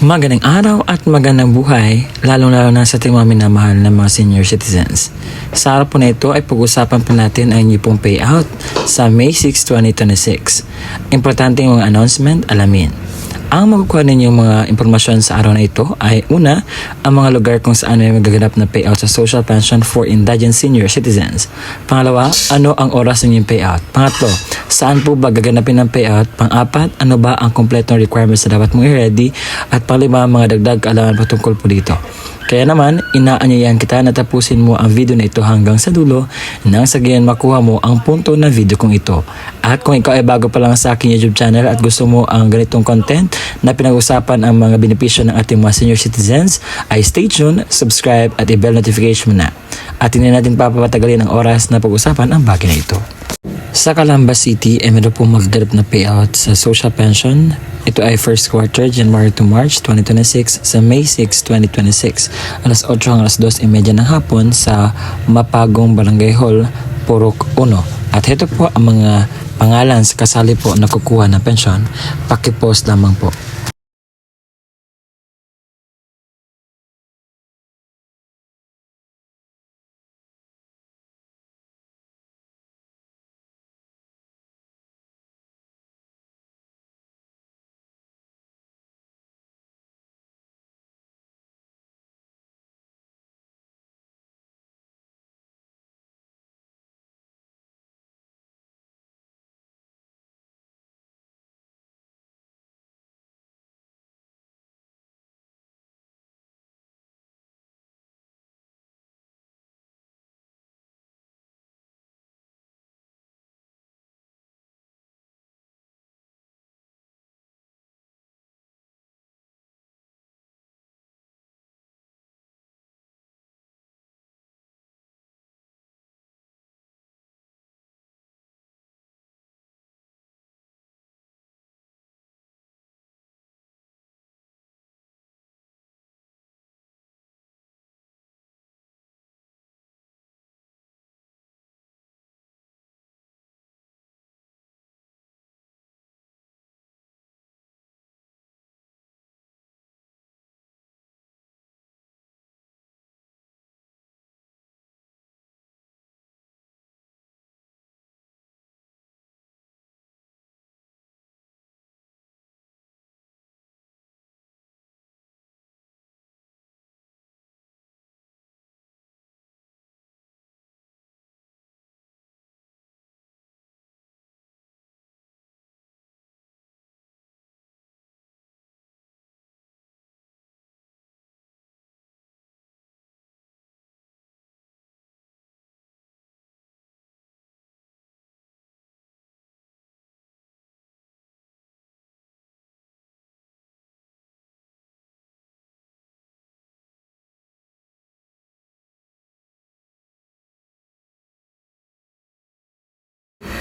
Magandang araw at magandang buhay, lalong-lalo na sa ating mga minamahal na mga senior citizens. Sa araw po na ito ay pag-usapan po natin ang inyong pong payout sa May 6, 2026. Importanteng mga announcement, alamin. Ang makukuha ninyong mga impormasyon sa araw na ito ay una, ang mga lugar kung saan may magaganap na payout sa social pension for indigent senior citizens. Pangalawa, ano ang oras ng inyong payout? Pangatlo, saan po ba gaganapin ng payout? Pang-apat, ano ba ang kompletong requirements na dapat mong i-ready? At panglima, mga dagdag kaalaman patungkol po dito. Kaya naman, inaanyayahan kita na tapusin mo ang video na ito hanggang sa dulo nang sa gayon makuha mo ang punto ng video kong ito. At kung ikaw ay bago pa lang sa aking YouTube channel at gusto mo ang ganitong content na pinag-usapan ang mga benepisyo ng ating mga senior citizens, ay stay tuned, subscribe at i-bell notification mo na. At hindi natin papapatagalin ang oras na pag-usapan ang bagay na ito. Sa Calamba City ay meron pong magdarap na payout sa social pension. Ito ay first quarter, January to March 2026 sa May 6, 2026. Alas 8 hanggang alas 2:30 ng hapon sa Mapagong Barangay Hall, Purok 1. At ito po ang mga pangalan sa kasali po na kukuha ng pensyon. Pakipost lamang po.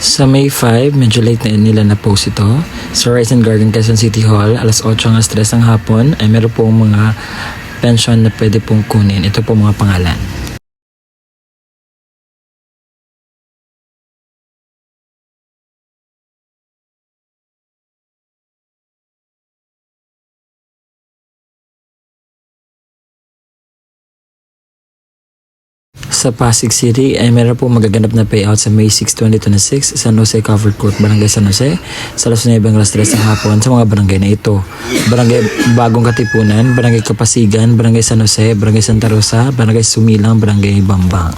Sa May 5, medyo late na nila na-post ito. Sa Horizon Garden, Quezon City Hall, alas 8 hanggang 3 ng hapon, ay meron pong mga pension na pwede pong kunin. Ito po mga pangalan. Sa Pasig City ay meron po magaganap na payout sa May 6, 2026 sa San Jose Covered Court, Barangay San Jose sa alas 9 hanggang alas 3 ng hapon sa mga barangay na ito. Barangay Bagong Katipunan, Barangay Kapasigan, Barangay San Jose, Barangay Santa Rosa, Barangay Sumilang, Barangay Bambang.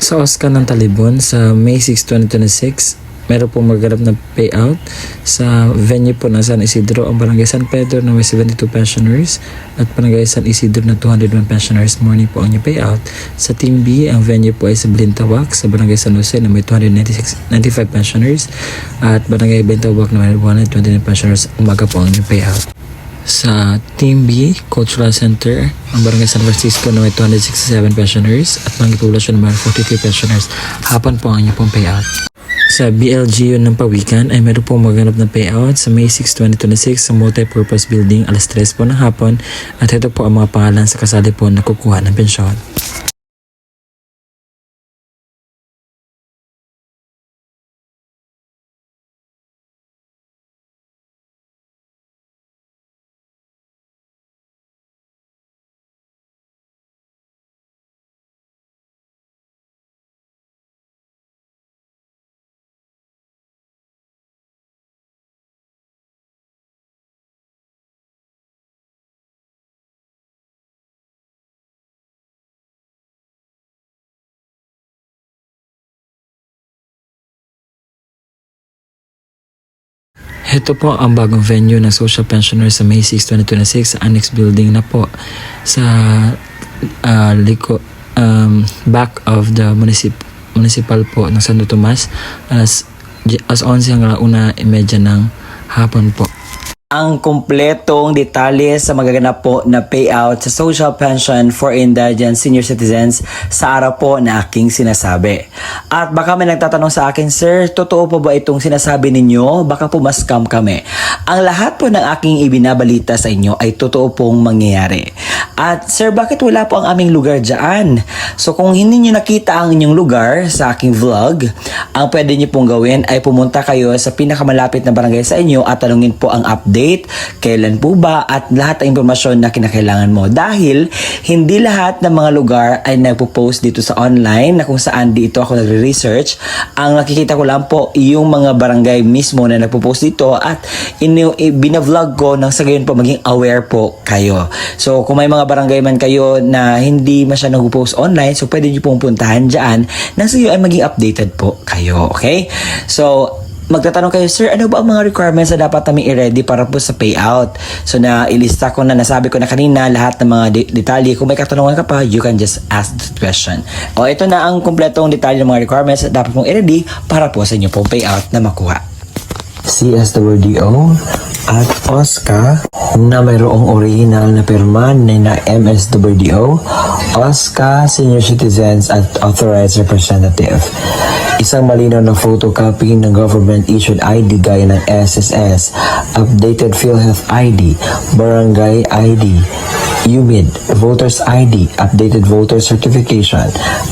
Sa Oscar ng Talibon sa May 6, 2026 meron pong magaganap na payout sa venue po ng San Isidro, ang Barangay San Pedro na may 72 pensioners at Barangay San Isidro na 201 pensioners. Morning po ang inyong payout. Sa Team B, ang venue po ay sa Blintawak sa Barangay San Jose na may 295 pensioners at Barangay Blintawak na may 129 pensioners. Umaga po ang inyong payout. Sa Team B, Cultural Center, ang Barangay San Francisco na may 267 pensioners at Barangay Poblacion na may 43 pensioners. Hapon po ang inyong pong payout. Sa BLGU ng Pawikan ay meron pong maganap na payout sa May 6, 2026 sa Multi-Purpose Building alas 3 po ng hapon at ito po ang mga pangalan sa kasali po na kukuha ng pensyon. Ito po ang bagong venue ng Social Pensioner sa May 6, 2026 sa Annex Building na po sa back of the municipal po ng Santo Tomas as 11 hanggang 1:30 ng hapon po. Ang kumpletong detalye sa magaganap po na payout sa social pension for indigent senior citizens sa araw po na aking sinasabi. At baka may nagtatanong sa akin, Sir, totoo po ba itong sinasabi ninyo? Baka po mas-scam kami. Ang lahat po ng aking ibinabalita sa inyo ay totoo pong mangyayari. At Sir, bakit wala po ang aming lugar dyan? So kung hindi nyo nakita ang inyong lugar sa aking vlog, ang pwede nyo pong gawin ay pumunta kayo sa pinakamalapit na barangay sa inyo at tanungin po ang update, kailan po ba, at lahat ng impormasyon na kinakailangan mo. Dahil hindi lahat ng mga lugar ay nagpo-post dito sa online na kung saan dito ako nagre-research. Ang nakikita ko lang po yung mga barangay mismo na nagpo-post dito at binavlog ko nang sa gayon po maging aware po kayo. So kung may mga barangay man kayo na hindi masyadong nagpo-post online, so pwede nyo pong puntahan dyan nang sa gayon ay maging updated po kayo. Okay? So magtatanong kayo, Sir, ano ba ang mga requirements na dapat namin i-ready para po sa payout? So na ilista ko na, nasabi ko na kanina lahat ng mga detalye. Kung may katanungan ka pa, you can just ask the question. O ito na ang kumpletong detalye ng mga requirements na dapat mong i-ready para po sa inyo pong payout na makuha. CSWDO at OSCA na mayroong original na pirma na MSWDO, OSCA, Senior Citizens at Authorized Representative. Isang malinaw na photocopy ng government-issued ID gaya ng SSS, updated PhilHealth ID, Barangay ID, UMID, Voters ID, updated voter certification,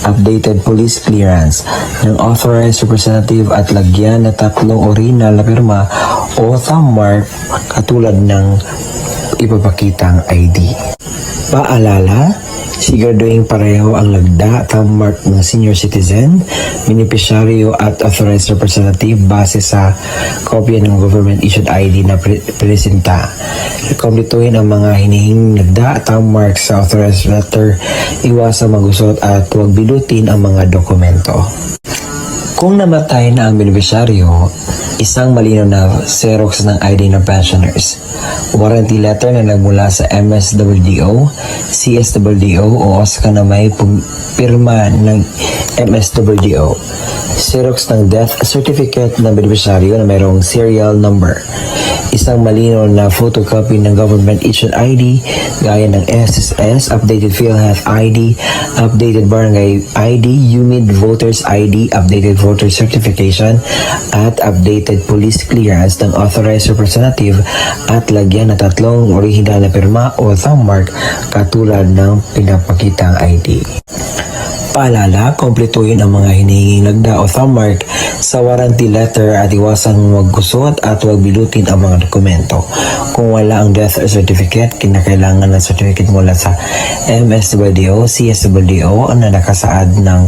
updated police clearance ng authorized representative at lagyan na 3 original na pirma o thumb mark katulad ng ipapakitang ID. Paalala, siguraduhin pareho ang lagda, thumb mark ng senior citizen, beneficiaryo at authorized representative base sa kopya ng government-issued ID na presenta. Kumpletuhin ang mga hinihinging lagda, thumb mark sa authorized letter, iwasang magusot at huwag bilutin ang mga dokumento. Kung namatay na ang beneficiaryo, isang malinaw na Xerox ng ID ng pensioners, warranty letter na nagmula sa MSWDO, CSWDO o OSCA na may pirma ng MSWDO, Xerox ng death certificate ng beneficiaryo na mayroong serial number, isang malinaw na photocopy ng government-issued ID gaya ng SSS, updated PhilHealth ID, updated barangay ID, UMID voters ID, updated voter certification, at updated police clearance ng authorized representative at lagyan na 3 original na pirma o thumb mark katulad ng pinapakitang ID. Paalala, kumpletuhin ang mga hinihinging lagda o thumb mark sa warranty letter at iwasan maggusot at huwag bilutin ang mga dokumento. Kung wala ang death certificate, kinakailangan ng certificate mula sa MSWDO, CSWDO na nakasaad ng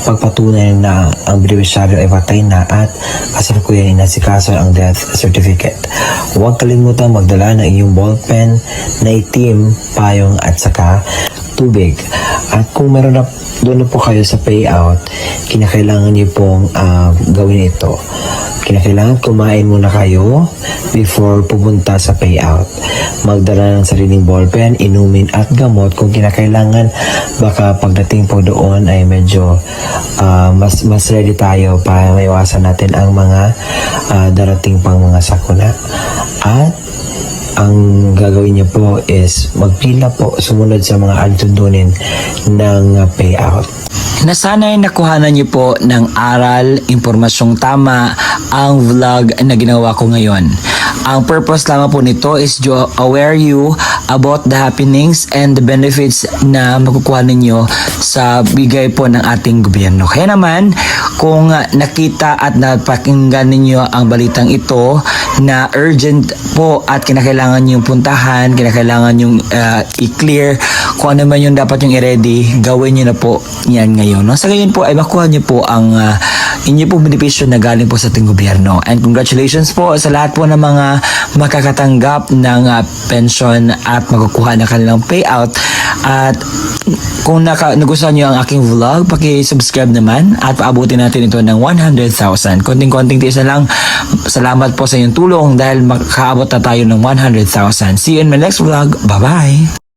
pagpatunay na ang beneficiaryo ay patay na at kasalukuyan inasikaso ang death certificate. Huwag kalimutang magdala ng iyong ballpen na itim, payong at saka tubig. At kung meron na doon na po kayo sa payout, kinakailangan niyo pong gawin ito. Kinakailangan kumain muna kayo before pumunta sa payout. Magdala ng sariling ballpen, inumin at gamot kung kinakailangan. Baka pagdating po doon ay medyo mas ready tayo para maiwasan natin ang mga darating pang mga sakuna. At ang gagawin niyo po is magpila po, sumunod sa mga antundunin ng payout. Na sana'y nakuhanan niyo po ng aral, impormasyong tama ang vlog na ginawa ko ngayon. Ang purpose lamang po nito is to aware you about the happenings and the benefits na makukuha ninyo sa bigay po ng ating gobyerno. Kaya naman, kung nakita at napakinggan ninyo ang balitang ito na urgent po at kinakailangan nyo puntahan, kinakailangan nyo i-clear kung ano man yung dapat yung i-ready, gawin nyo na po yan ngayon. No? Sa gayon po ay makuha nyo po ang inyo pong benepisyo na galing po sa ating gobyerno. And congratulations po sa lahat po ng mga makakatanggap ng pension at makukuha na kanilang payout. At kung nagustuhan nyo ang aking vlog, paki-subscribe naman at paabutin natin ito ng 100,000. Konting-konting tiis na lang. Salamat po sa inyong tulong dahil makaabot na tayo ng 100,000. See you in my next vlog. Bye-bye!